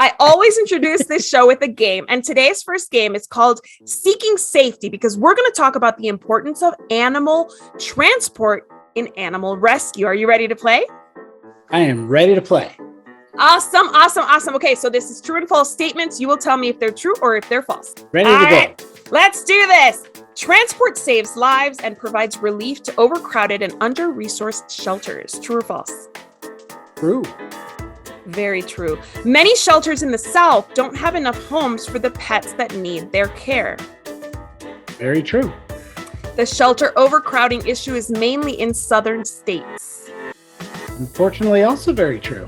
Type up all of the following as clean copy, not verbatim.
I always introduce this show with a game, and today's first game is called Seeking Safety because we're going to talk about the importance of animal transport in animal rescue. Are you ready to play? I am ready to play. Awesome, awesome, awesome. Okay, so this is true and false statements. You will tell me if they're true or if they're false. Ready to go. Let's do this. Transport saves lives and provides relief to overcrowded and under-resourced shelters. True or false? True. Very true. Many shelters in the South don't have enough homes for the pets that need their care. Very true. The shelter overcrowding issue is mainly in southern states. Unfortunately, also very true.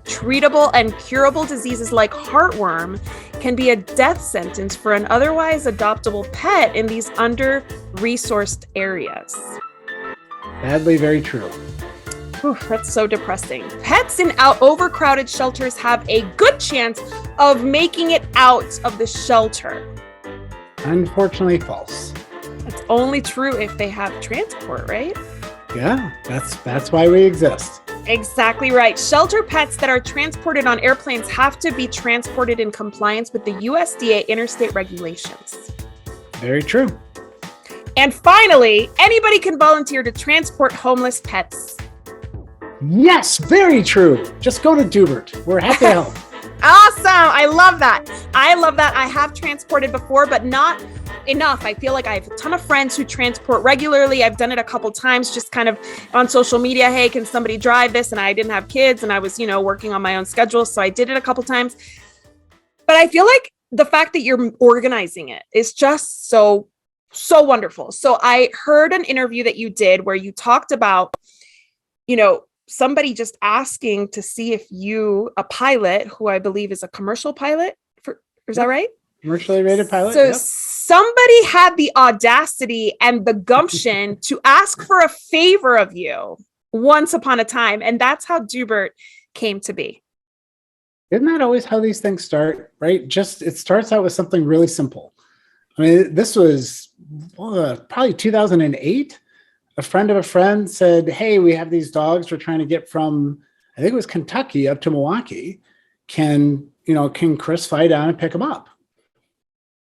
Treatable and curable diseases like heartworm can be a death sentence for an otherwise adoptable pet in these under-resourced areas. Sadly, very true. Whew, that's so depressing. Pets in overcrowded shelters have a good chance of making it out of the shelter. Unfortunately, false. It's only true if they have transport, right? Yeah, that's why we exist. Exactly right. Shelter pets that are transported on airplanes have to be transported in compliance with the USDA interstate regulations. Very true. And finally, anybody can volunteer to transport homeless pets. Yes, very true. Just go to Doobert. We're happy to help. Awesome. I love that. I have transported before, but not enough. I feel like I have a ton of friends who transport regularly. I've done it a couple times, just kind of on social media. Hey, can somebody drive this? And I didn't have kids and I was, working on my own schedule. So I did it a couple times. But I feel like the fact that you're organizing it is just so wonderful. So I heard an interview that you did where you talked about, somebody just asking to see if a pilot, who I believe is a commercial pilot, is that right? Commercially rated pilot. So somebody had the audacity and the gumption to ask for a favor of you once upon a time. And that's how Doobert came to be. Isn't that always how these things start, right? It starts out with something really simple. I mean, this was probably 2008. A friend of a friend said, hey, we have these dogs we're trying to get from, I think it was Kentucky up to Milwaukee. Can Chris fly down and pick them up?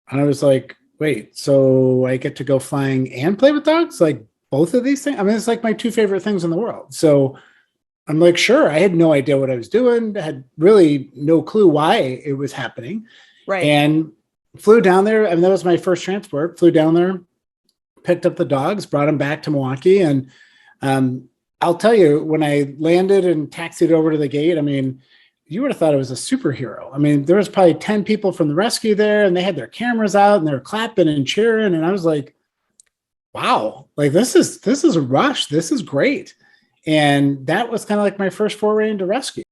And I was like, wait, so I get to go flying and play with dogs? Like both of these things? I mean, it's like my two favorite things in the world. So I'm like, sure. I had no idea what I was doing. I had really no clue why it was happening. Right. And flew down there. I mean, that was my first transport. Flew down there, picked up the dogs, brought them back to Milwaukee. And I'll tell you, when I landed and taxied over to the gate, I mean, you would have thought it was a superhero. I mean, there was probably 10 people from the rescue there and they had their cameras out and they were clapping and cheering. And I was like, wow, like this is a rush. This is great. And that was kind of like my first foray into rescue.